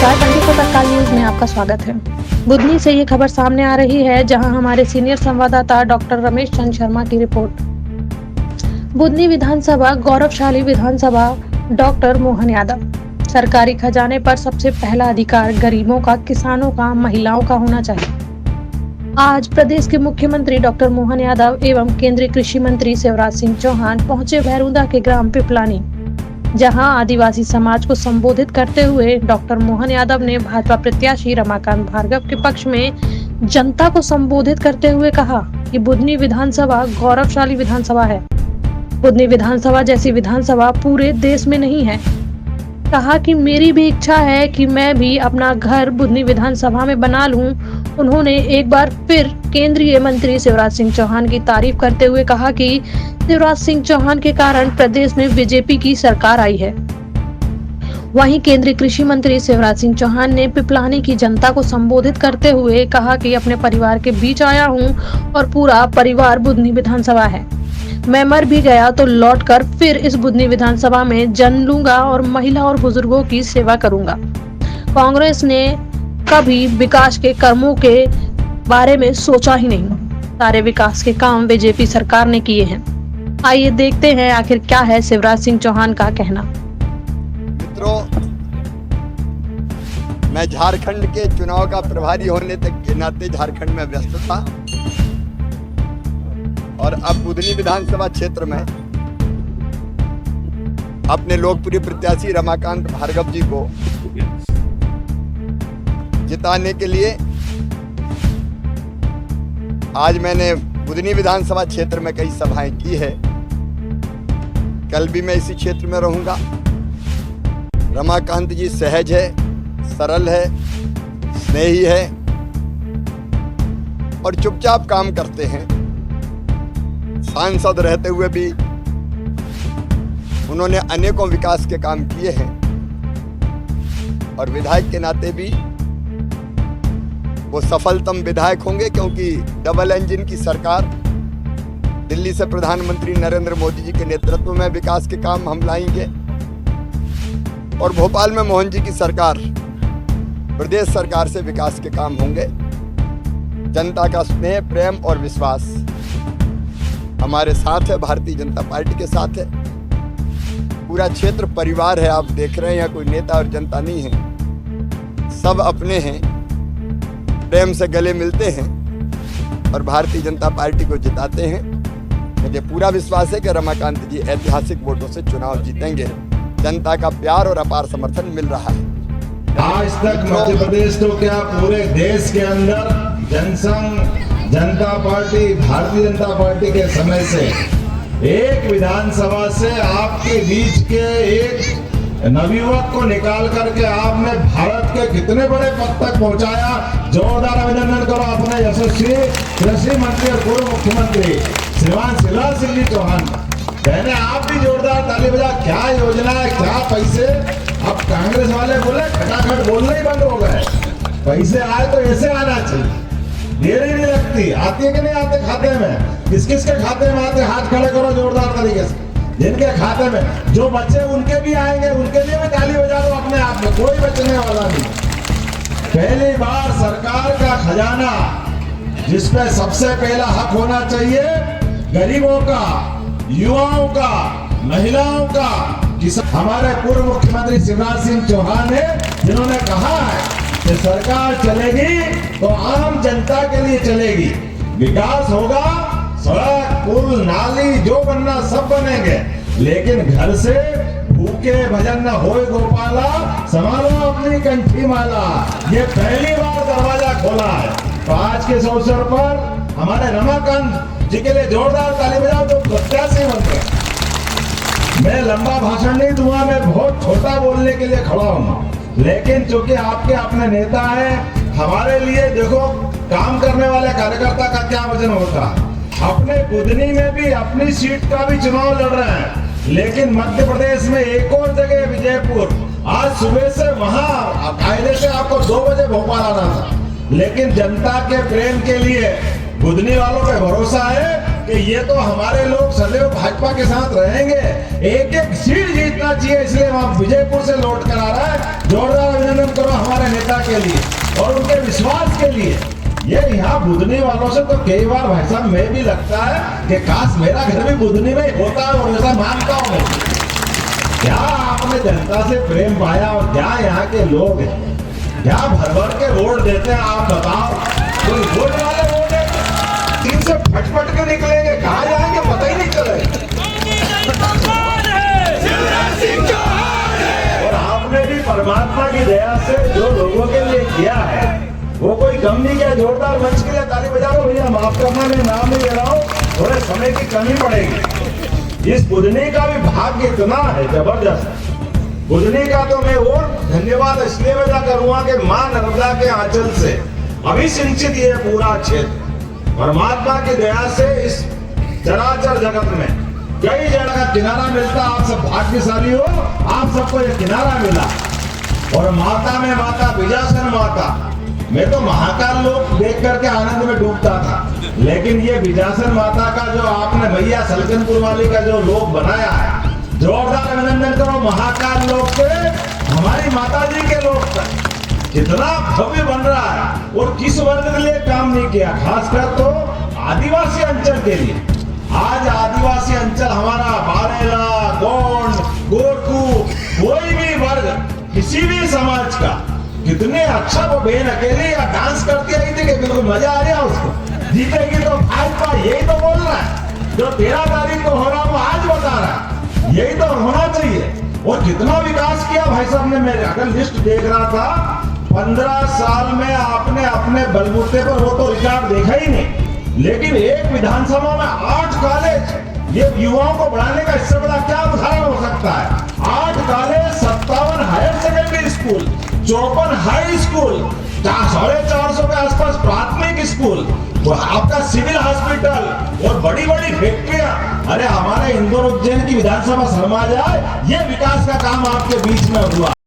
नमस्कार, 24 तत्काल न्यूज में आपका स्वागत है। बुधनी से ये खबर सामने आ रही है, जहां हमारे सीनियर संवाददाता डॉक्टर रमेश चंद्र शर्मा की रिपोर्ट। बुधनी विधानसभा गौरवशाली विधानसभा डॉक्टर मोहन यादव। सरकारी खजाने पर सबसे पहला अधिकार गरीबों का, किसानों का, महिलाओं का होना चाहिए। आज प्रदेश के मुख्यमंत्री डॉक्टर मोहन यादव एवं केंद्रीय कृषि मंत्री शिवराज सिंह चौहान पहुंचे भैरुंदा के ग्राम पिपलानी, जहां आदिवासी समाज को संबोधित करते हुए डॉक्टर मोहन यादव ने भाजपा प्रत्याशी रमाकांत भार्गव के पक्ष में जनता को संबोधित करते हुए कहा कि बुधनी विधानसभा गौरवशाली विधानसभा है। बुधनी विधानसभा जैसी विधानसभा पूरे देश में नहीं है। कहा कि मेरी भी इच्छा है कि मैं भी अपना घर बुधनी विधानसभा में बना लूं। उन्होंने एक बार फिर केंद्रीय मंत्री शिवराज सिंह चौहान की तारीफ करते हुए कहा कि शिवराज सिंह चौहान के कारण प्रदेश में बीजेपी की सरकार आई है। वहीं केंद्रीय कृषि मंत्री शिवराज सिंह चौहान ने पिपलानी की जनता को संबोधित करते हुए कहा कि अपने परिवार के बीच आया हूं और पूरा परिवार बुधनी विधानसभा है। मैं मर भी गया तो लौटकर फिर इस बुधनी विधानसभा में जन्म लूंगा और महिला और बुजुर्गों की सेवा करूंगा। कांग्रेस ने कभी विकास के कर्मों के बारे में सोचा ही नहीं। सारे विकास के काम बीजेपी सरकार ने किए हैं। आइए देखते हैं आखिर क्या है शिवराज सिंह चौहान का कहना। मित्रों, मैं झारखंड के चुनाव का प्रभारी होने तक के नाते झारखंड में व्यस्त था और अब बुधनी विधानसभा क्षेत्र में अपने लोकप्रिय प्रत्याशी रमाकांत भार्गव जी को जिताने के लिए आज मैंने बुधनी विधानसभा क्षेत्र में कई सभाएं की है। कल भी मैं इसी क्षेत्र में रहूंगा। रमाकांत जी सहज है, सरल है, स्नेही है और चुपचाप काम करते हैं। सांसद रहते हुए भी उन्होंने अनेकों विकास के काम किए हैं और विधायक के नाते भी वो सफलतम विधायक होंगे, क्योंकि डबल इंजन की सरकार दिल्ली से प्रधानमंत्री नरेंद्र मोदी जी के नेतृत्व में विकास के काम हम लाएंगे और भोपाल में मोहन जी की सरकार, प्रदेश सरकार से विकास के काम होंगे। जनता का स्नेह, प्रेम और विश्वास हमारे साथ है, भारतीय जनता पार्टी के साथ है। पूरा क्षेत्र परिवार है। आप देख रहे हैं यहाँ कोई नेता और जनता नहीं है, सब अपने हैं, प्रेम से गले मिलते हैं और भारतीय जनता पार्टी को जिताते हैं। मुझे पूरा विश्वास है कि रमाकांत जी ऐतिहासिक वोटों से चुनाव जीतेंगे। जनता का प्यार और अपार समर्थन मिल रहा है। आज तक मध्य प्रदेश तो क्या पूरे देश के अंदर जनसंघ, जनता पार्टी, भारतीय जनता पार्टी के समय से एक विधानसभा से आपके बीच के एक नवयुवक को निकाल करके आपने भारत के कितने बड़े पद तक पहुंचाया। जोरदार अभिनंदन करो अपने यशस्वी कृषि मंत्री और पूर्व मुख्यमंत्री श्रीमान शिवराज सिंह जी चौहान। कहने आप भी जोरदार ताली बजा। क्या योजना है, क्या पैसे। अब कांग्रेस वाले बोले खटाखट बोलना ही बंद हो गए। पैसे आए तो ऐसे आना चाहिए, देरी नहीं लगती। आती है कि नहीं आते खाते में? किस किस के खाते में आते? हाथ खड़े करो जोरदार तरीके से। जिनके खाते में जो बच्चे उनके भी आएंगे, उनके लिए भी ताली बजा दो अपने आप में, कोई बचने वाला नहीं। पहली बार सरकार का खजाना जिसपे सबसे पहला हक होना चाहिए गरीबों का, युवाओं का, महिलाओं का, हमारे पूर्व मुख्यमंत्री शिवराज सिंह चौहान है, जिन्होंने कहा है कि सरकार चलेगी तो आम जनता के लिए चलेगी। विकास होगा, सड़क, पुल, नाली जो बनना सब बनेंगे, लेकिन घर से भूखे भजन न होए गोपाला, संभालो अपनी कंठी माला। ये पहली बार दरवाजा खोला है। तो आज के इस अवसर पर हमारे रमाकांत जी के लिए जोरदार ताली बजाओ जो प्रत्याशी बन गए। मैं लंबा भाषण नहीं दूंगा, मैं बहुत छोटा बोलने के लिए खड़ा हूँ, लेकिन चूंकि आपके अपने नेता हैं, हमारे लिए देखो काम करने वाले कार्यकर्ता का क्या वजन होता है। अपने बुधनी में भी अपनी सीट का भी चुनाव लड़ रहे हैं, लेकिन मध्य प्रदेश में एक और जगह विजयपुर, आज सुबह से वहां कायदे से आपको 2 बजे भोपाल आना था, लेकिन जनता के प्रेम के लिए बुधनी वालों पे भरोसा है कि ये तो हमारे लोग सदैव भाजपा के साथ रहेंगे, एक एक सीट जीतना चाहिए, इसलिए वहां विजयपुर से लौट कर आ रहा है। जोरदार अभिनंदन करो हमारे अपने नेता के लिए और उनके विश्वास के लिए। ये यहाँ बुधनी वालों से तो कई बार भाई साहब मैं भी लगता है कि काश मेरा घर भी बुधनी में होता है, और ऐसा मानता हूँ मैं। क्या आपने जनता से प्रेम पाया और क्या यहाँ के लोग हैं, क्या भर भर के वोट देते हैं आप बताओ। कोई वोट वाले वोट देते, इनसे फटफट के निकलेंगे, कहाँ जाएंगे पता ही नहीं चलेगा। और आपने भी परमात्मा की दया से जो लोगों के लिए किया है वो कोई कम नहीं किया। जोरदार मंच के लिए ताली बजा लो भैया, माफ करना मैं नाम नहीं ले रहा हूँ, थोड़े समय की कमी पड़ेगी। इस बुधनी का भी भाग्य इतना है जबरदस्त। बुधनी का तो मैं और धन्यवाद इसलिए अदा करूंगा कि मां नर्मदा के आंचल से अभी सिंचित ये पूरा क्षेत्र परमात्मा की दया से इस चराचर जगत में कई जगह का किनारा मिलता। आप सब भाग्यशाली हो, आप सबको ये किनारा मिला। और माता में माता विजासन माता, मैं तो महाकाल लोक देख करके आनंद में डूबता था, लेकिन ये विजासन माता का जो आपने भैया सलकनपुर वाली का जो लोक बनाया है, जोरदार अभिनंदन करो महाकाल लोक से हमारी माता जी के लोक तक। कितना भव्य बन रहा है और किस वर्ग के लिए काम नहीं किया, खासकर तो आदिवासी अंचल के लिए। आज आदिवासी अंचल हमारा बारेला, गोंड, गोरखू, कोई भी वर्ग किसी भी समाज का, कितने अच्छा वो बहन अकेले या डांस करती आई थी कि बिल्कुल मजा आ गया उसको। जीतेगी तो भाजपा, यही तो बोल रहा है। जो 13 तारीख को हो रहा वो आज बता रहा है, यही तो होना चाहिए। और कितना विकास किया भाई साहब ने, मैं अगर लिस्ट देख रहा था 15 साल में आपने अपने बलबूते पर वो तो रिकॉर्ड देखा ही नहीं, लेकिन एक विधानसभा में 8 कॉलेज, ये युवाओं को बढ़ाने का इससे बड़ा क्या उदाहरण हो सकता है। 8 college, 57 higher secondary school, 54 high school, 450 के आसपास प्राथमिक स्कूल, आपका सिविल हॉस्पिटल और बड़ी बड़ी फैक्ट्रियां। अरे हमारे इंदौर उज्जैन की विधानसभा शर्मा जाए, ये विकास का काम आपके बीच में हुआ।